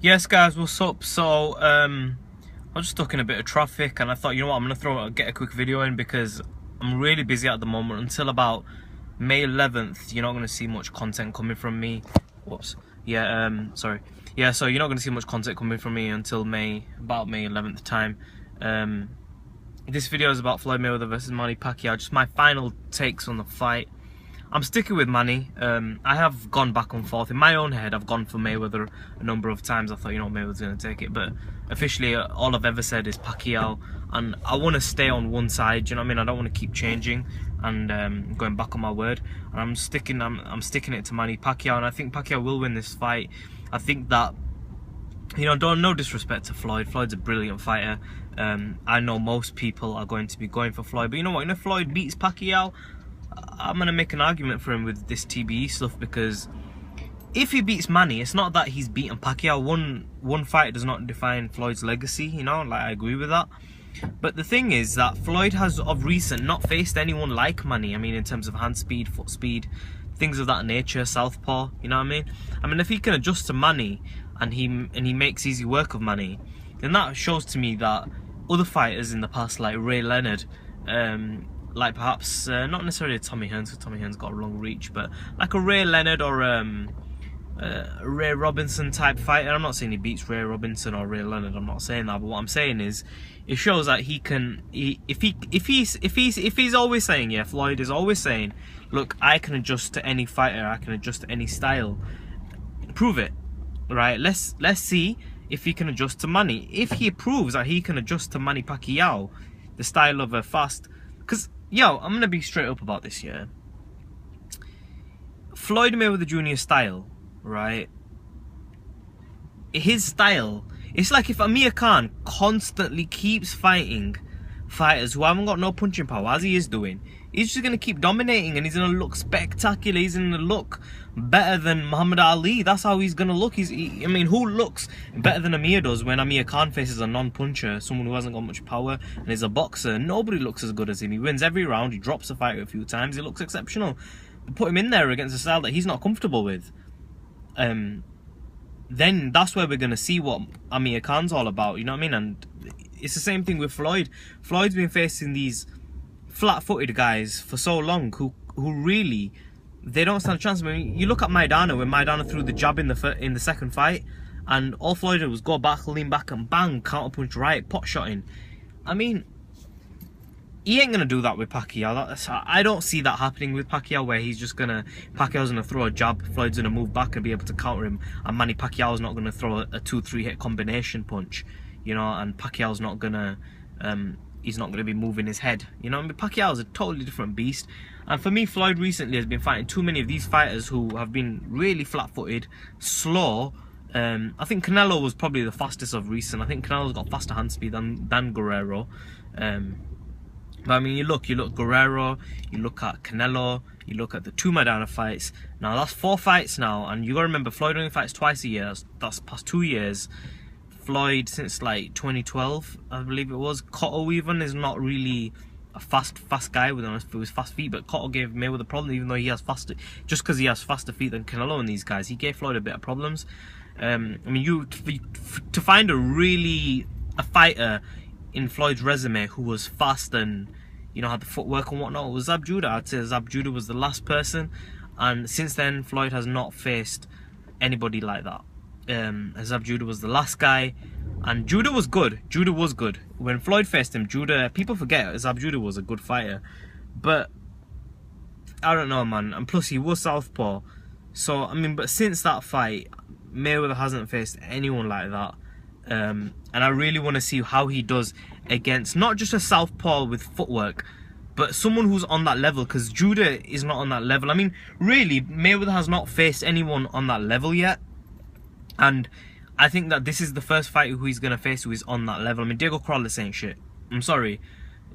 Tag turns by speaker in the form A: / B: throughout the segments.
A: Yes guys, what's up? So I was just stuck in a bit of traffic and I thought, you know what, I'm gonna get a quick video in because I'm really busy at the moment. Until about May 11th, you're not gonna see much content coming from me. Whoops. Yeah, sorry. Yeah, so you're not gonna see much content coming from me until about May 11th time. This video is about Floyd Mayweather versus Manny Pacquiao, just my final takes on the fight. I'm sticking with Manny. I have gone back and forth. In my own head, I've gone for Mayweather a number of times. I thought, you know, Mayweather's going to take it. But officially, all I've ever said is Pacquiao. And I want to stay on one side, you know what I mean? I don't want to keep changing and going back on my word. And I'm sticking it to Manny Pacquiao. And I think Pacquiao will win this fight. I think that, you know, no disrespect to Floyd. Floyd's a brilliant fighter. I know most people are going to be going for Floyd. But you know what? If Floyd beats Pacquiao, I'm going to make an argument for him with this TBE stuff, because if he beats Manny, it's not that he's beaten Pacquiao. One fight does not define Floyd's legacy, you know, like I agree with that. But the thing is that Floyd has of recent not faced anyone like Manny. I mean, in terms of hand speed, foot speed, things of that nature, southpaw, you know what I mean? I mean, if he can adjust to Manny and he makes easy work of Manny, then that shows to me that other fighters in the past, like Ray Leonard, like perhaps not necessarily Tommy Hearns, because Tommy Hearns got a long reach, but like a Ray Leonard or Ray Robinson type fighter. I'm not saying he beats Ray Robinson or Ray Leonard, I'm not saying that, but what I'm saying is it shows that he can, if he's always saying, yeah, Floyd is always saying, look, I can adjust to any fighter, I can adjust to any style, prove it, right? Let's see if he can adjust to Manny. If he proves that he can adjust to Manny Pacquiao, the style of a fast, because yo, I'm gonna be straight up about this, yeah. Floyd Mayweather Jr. style, right? His style, it's like if Amir Khan constantly keeps fighting fighters who haven't got no punching power, as he is doing, he's just gonna keep dominating and he's gonna look spectacular. He's gonna look better than Muhammad Ali. That's how he's gonna look. I mean, who looks better than Amir does when Amir Khan faces a non-puncher, someone who hasn't got much power and is a boxer? Nobody looks as good as him. He wins every round. He drops a fighter a few times. He looks exceptional. Put him in there against a style that he's not comfortable with. Then that's where we're gonna see what Amir Khan's all about. You know what I mean? And it's the same thing with Floyd. Floyd's been facing these flat-footed guys for so long who really, they don't stand a chance. I mean, you look at Maidana, when Maidana threw the jab in the second fight, and all Floyd did was go back, lean back, and bang, counter punch right, pot shotting. I mean, he ain't gonna do that with Pacquiao. I don't see that happening with Pacquiao, where Pacquiao's gonna throw a jab, Floyd's gonna move back and be able to counter him, and Manny Pacquiao's not gonna throw a 2-3 hit combination punch, you know, and Pacquiao's not gonna he's not going to be moving his head, you know. I mean, Pacquiao is a totally different beast, and for me, Floyd recently has been fighting too many of these fighters who have been really flat-footed, slow. I think Canelo was probably the fastest of recent. I think Canelo's got faster hand speed than Guerrero. But I mean, you look Guerrero, you look at Canelo, you look at the two Maidana fights. Now that's 4 fights now, and you got to remember, Floyd only fights twice a year. That's past 2 years. Floyd, since like 2012, I believe it was. Cotto even is not really a fast guy with his fast feet, but Cotto gave Mayweather a problem, even though he has faster, just because he has faster feet than Canelo and these guys. He gave Floyd a bit of problems. I mean, to find a fighter in Floyd's resume who was fast and, you know, had the footwork and whatnot, was Zab Judah. I'd say Zab Judah was the last person, and since then Floyd has not faced anybody like that. Zab Judah was the last guy, and Judah was good. Judah was good. When Floyd faced him, people forget Zab Judah was a good fighter, but I don't know, man. And plus, he was southpaw. So I mean, but since that fight, Mayweather hasn't faced anyone like that, and I really want to see how he does against not just a southpaw with footwork, but someone who's on that level, because Judah is not on that level. I mean, really, Mayweather has not faced anyone on that level yet. And I think that this is the first fighter who he's going to face who is on that level. I mean, Diego Corrales ain't shit. I'm sorry.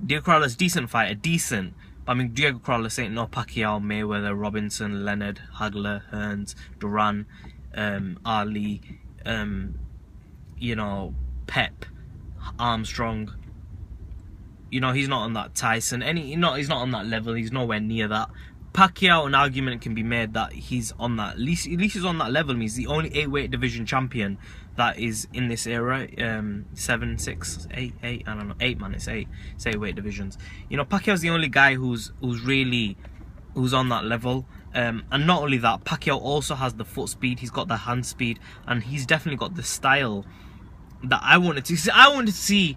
A: Diego Corrales, decent fighter, decent. But I mean, Diego Corrales ain't no Pacquiao, Mayweather, Robinson, Leonard, Hagler, Hearns, Duran, Ali, you know, Pep, Armstrong. You know, he's not on that Tyson. He's not on that level. He's nowhere near that. Pacquiao, an argument can be made that he's on that, at least he's on that level. He's the only 8-weight division champion that is in this era. 7, 6, 8, I don't know, 8 man, it's 8-weight divisions. You know, Pacquiao's the only guy who's on that level. And not only that, Pacquiao also has the foot speed, he's got the hand speed, and he's definitely got the style that I wanted to see.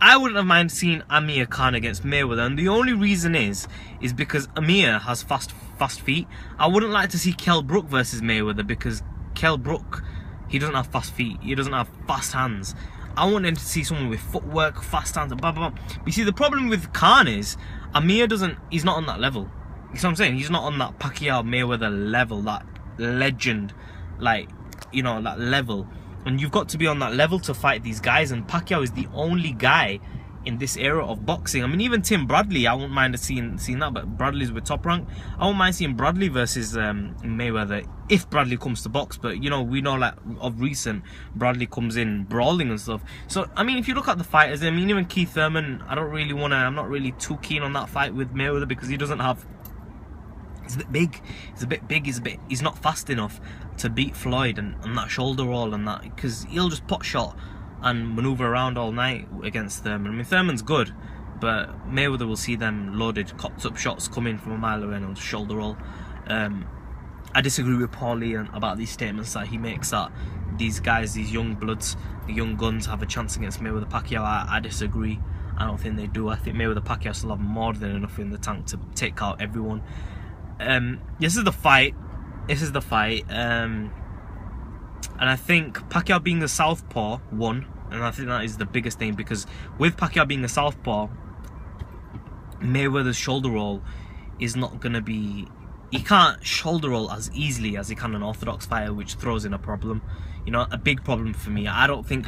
A: I wouldn't have minded seeing Amir Khan against Mayweather, and the only reason is because Amir has fast feet. I wouldn't like to see Kell Brook versus Mayweather, because Kell Brook, he doesn't have fast feet, he doesn't have fast hands. I wanted to see someone with footwork, fast hands, and blah blah blah. But you see, the problem with Khan is Amir he's not on that level. You see what I'm saying? He's not on that Pacquiao Mayweather level, that legend, like, you know, that level. And you've got to be on that level to fight these guys, and Pacquiao is the only guy in this era of boxing. I mean, even Tim Bradley, I wouldn't mind seeing that, but Bradley's with Top Rank. I wouldn't mind seeing Bradley versus Mayweather if Bradley comes to box. But, you know, we know, like, of recent, Bradley comes in brawling and stuff. So, I mean, if you look at the fighters, I mean, even Keith Thurman, I'm not really too keen on that fight with Mayweather, because he doesn't have... He's a bit big, he's not fast enough to beat Floyd and that shoulder roll and that, because he'll just pot shot and maneuver around all night against Thurman. I mean, Thurman's good, but Mayweather will see them loaded, cocked up shots coming from a mile away and he'll shoulder roll. I disagree with Paulie about these statements that he makes, that these guys, these young bloods, the young guns, have a chance against Mayweather Pacquiao. I disagree. I don't think they do. I think Mayweather Pacquiao still have more than enough in the tank to take out everyone. This is the fight. And I think Pacquiao being the southpaw won, and I think that is the biggest thing, because with Pacquiao being a southpaw, Mayweather's shoulder roll is not gonna be... He can't shoulder roll as easily as he can an orthodox fighter, which throws in a problem. You know, a big problem for me. I don't think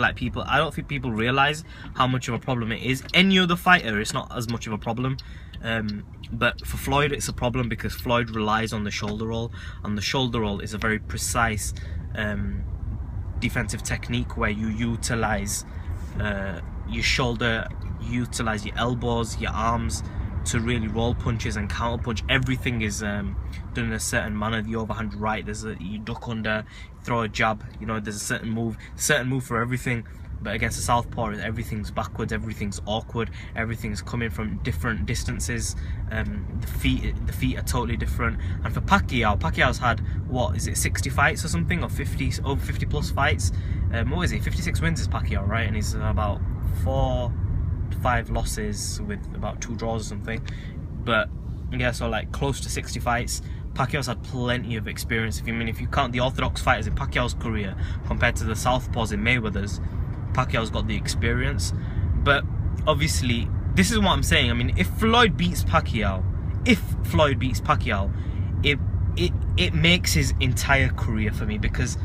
A: people realize how much of a problem it is. Any other fighter, it's not as much of a problem. But for Floyd, it's a problem, because Floyd relies on the shoulder roll, and the shoulder roll is a very precise defensive technique where you utilize your shoulder, you utilize your elbows, your arms to really roll punches and counter punch. Everything is done in a certain manner. The overhand right, you duck under, throw a jab, you know, there's a certain move for everything. But against a southpaw, everything's backwards, everything's awkward, everything's coming from different distances. The feet are totally different. And for Pacquiao's had, what is it, 60 fights or something, or 50, over 50 plus fights. What is he? 56 wins is Pacquiao, right? And he's about 4 to 5 losses with about 2 draws or something. But yeah, so like close to 60 fights. Pacquiao's had plenty of experience. If you count the orthodox fighters in Pacquiao's career compared to the southpaws in Mayweather's, Pacquiao's got the experience. But obviously, this is what I'm saying. I mean, if Floyd beats Pacquiao, it makes his entire career for me, because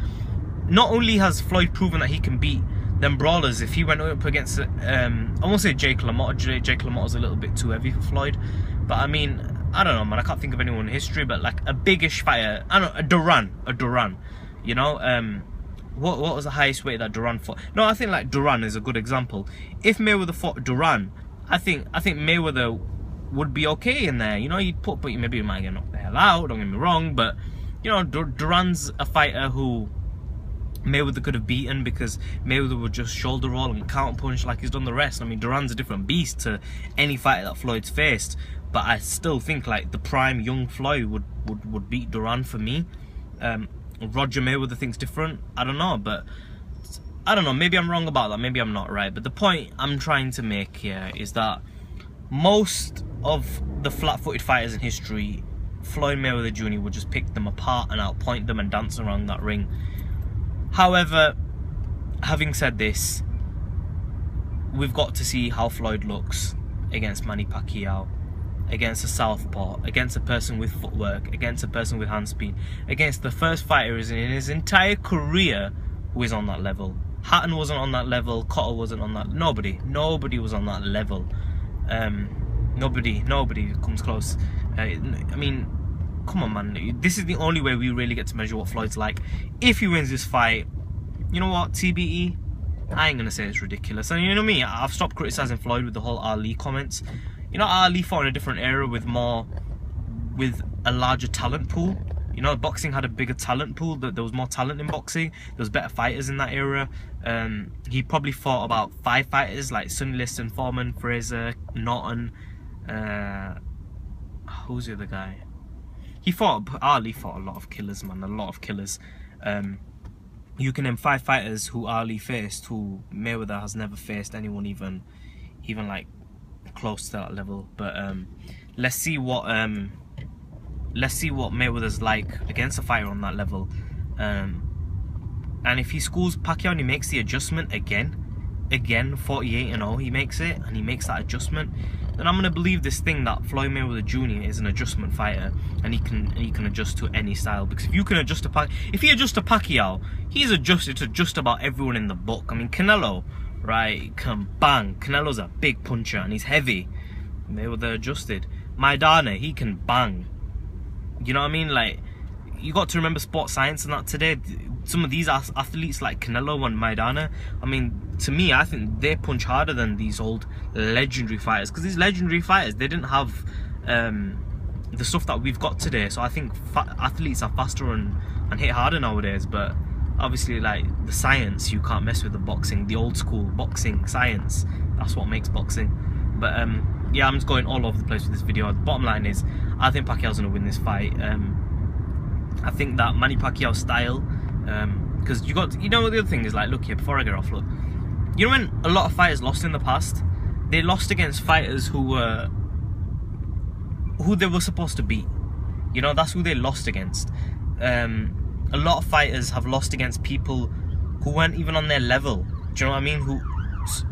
A: not only has Floyd proven that he can beat them brawlers, if he went up against I won't say Jake LaMotta. Jake LaMotta's a little bit too heavy for Floyd, but I mean, I don't know, man, I can't think of anyone in history, but like a biggish fighter, I don't know, a Duran, you know. What was the highest weight that Duran fought? No, I think like Duran is a good example. If Mayweather fought Duran, I think Mayweather would be okay in there. You know, but maybe he might get knocked the hell out, don't get me wrong, but you know, Duran's a fighter who Mayweather could have beaten, because Mayweather would just shoulder roll and counter punch like he's done the rest. I mean, Duran's a different beast to any fighter that Floyd's faced, but I still think like the prime young Floyd would beat Duran for me. Roger Mayweather thinks different. I don't know, but I don't know, maybe I'm wrong about that, maybe I'm not right. But the point I'm trying to make here is that most of the flat-footed fighters in history, Floyd Mayweather Jr. would just pick them apart and outpoint them and dance around that ring. However, having said this, we've got to see how Floyd looks against Manny Pacquiao, against a southpaw, against a person with footwork, against a person with hand speed, against the first fighter in his entire career who is on that level. Hatton wasn't on that level, Cotto wasn't on that, nobody was on that level. Nobody comes close. I mean, come on, man, this is the only way we really get to measure what Floyd's like. If he wins this fight, you know what, TBE, I ain't gonna say it's ridiculous. And you know me, I've stopped criticizing Floyd with the whole Ali comments. You know, Ali fought in a different era with a larger talent pool. You know, boxing had a bigger talent pool. There was more talent in boxing. There was better fighters in that era. He probably fought about 5 fighters like Sonny Liston, Foreman, Fraser, Norton. Who's the other guy? Ali fought a lot of killers, man. A lot of killers. You can name 5 fighters who Ali faced, who Mayweather has never faced anyone even like close to that level. But let's see what Mayweather's like against a fighter on that level. And if he schools Pacquiao and he makes the adjustment again 48-0, he makes it, and he makes that adjustment, then I'm gonna believe this thing that Floyd Mayweather Jr. is an adjustment fighter, and he can adjust to any style. Because if you can adjust to if he adjusts to Pacquiao, he's adjusted to just about everyone in the book. I mean, Canelo, right, can bang. Canelo's a big puncher and he's heavy. Mayweather adjusted. Maidana, he can bang. You know what I mean? Like, you got to remember sports science and that today. Some of these athletes like Canelo and Maidana, I mean, to me, I think they punch harder than these old legendary fighters. Because these legendary fighters, they didn't have the stuff that we've got today. So I think athletes are faster and hit harder nowadays. But obviously, like, the science, you can't mess with the boxing. The old school boxing science, that's what makes boxing. But yeah, I'm just going all over the place with this video. The bottom line is, I think Pacquiao's going to win this fight. I think that Manny Pacquiao style, because you know what the other thing is, like, look here, before I get off, look, you know when a lot of fighters lost in the past, they lost against fighters who they were supposed to beat. You know, that's who they lost against. A lot of fighters have lost against people who weren't even on their level. Do you know what I mean? Who,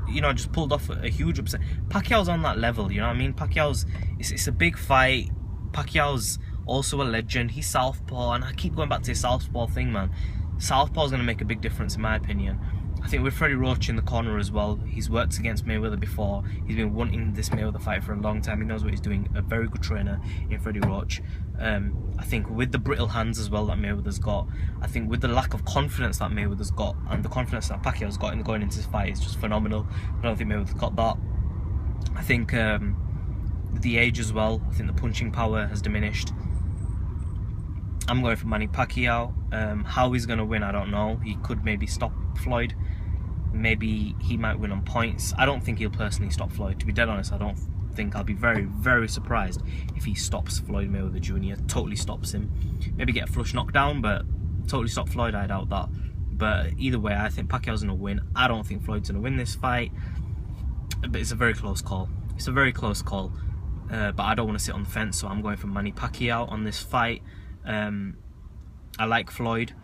A: you know, just pulled off a huge upset. Pacquiao's on that level, you know what I mean? Pacquiao's, it's a big fight. Pacquiao's also a legend. He's southpaw, and I keep going back to his southpaw thing, man. Southpaw's going to make a big difference in my opinion. I think with Freddie Roach in the corner as well, he's worked against Mayweather before. He's been wanting this Mayweather fight for a long time. He knows what he's doing. A very good trainer in Freddie Roach. I think with the brittle hands as well that Mayweather's got, I think with the lack of confidence that Mayweather's got, and the confidence that Pacquiao's got in going into this fight is just phenomenal. I don't think Mayweather's got that. I think the age as well, I think the punching power has diminished. I'm going for Manny Pacquiao. How he's going to win, I don't know. He could maybe stop Floyd. Maybe he might win on points. I don't think he'll personally stop Floyd. To be dead honest, I don't think. I'll be very, very surprised if he stops Floyd Mayweather Jr. Totally stops him. Maybe get a flush knockdown, but totally stop Floyd, I doubt that. But either way, I think Pacquiao's going to win. I don't think Floyd's going to win this fight. But it's a very close call. It's a very close call. But I don't want to sit on the fence, so I'm going for Manny Pacquiao on this fight. I like Floyd.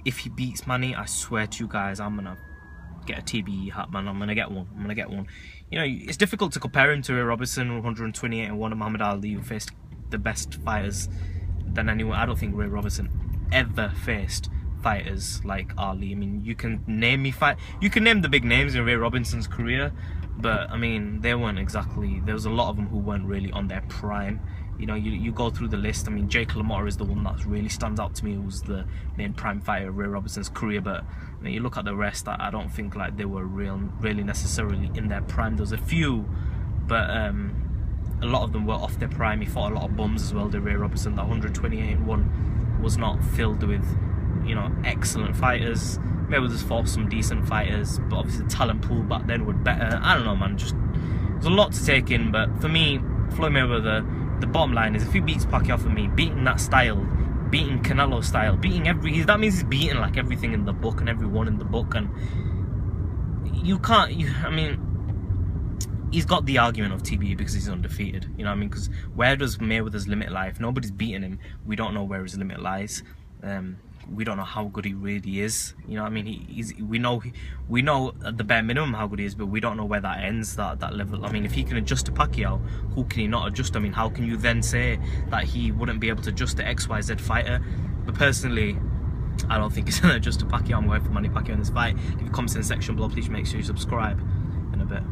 A: If he beats Manny, I swear to you guys, I'm gonna get a TBE hat, man. I'm gonna get one. You know, it's difficult to compare him to Ray Robinson, 128 and 1, of Muhammad Ali, who faced the best fighters than anyone. I don't think Ray Robinson ever faced fighters like Ali. I mean, you can name the big names in Ray Robinson's career, but I mean, they weren't exactly. There was a lot of them who weren't really on their prime. You know, you go through the list. I mean, Jake LaMotta is the one that really stands out to me, who was the main prime fighter of Ray Robinson's career. But you know, you look at the rest, I don't think like they were really necessarily in their prime. There was a few, but a lot of them were off their prime. He fought a lot of bums as well, did Ray Robinson. That 128-1 was not filled with, you know, excellent fighters. Mayweather's fought some decent fighters, but obviously the talent pool back then was better. I don't know, man. Just there's a lot to take in. But for me, Floyd Mayweather, the bottom line is, if he beats Pacquiao, for me, beating that style, beating Canelo style, beating that means he's beating like everything in the book and everyone in the book. And you can't, I mean, he's got the argument of TBE because he's undefeated. You know what I mean? Because where does Mayweather's limit lie? If nobody's beating him, we don't know where his limit lies. We don't know how good he really is. You know what I mean? We know at the bare minimum how good he is, but we don't know where that ends, that level. I mean, if he can adjust to Pacquiao, who can he not adjust? I mean, how can you then say that he wouldn't be able to adjust to XYZ fighter? But personally, I don't think he's going to adjust to Pacquiao. I'm going for Manny Pacquiao in this fight. Leave a comment in the section below. Please make sure you subscribe in a bit.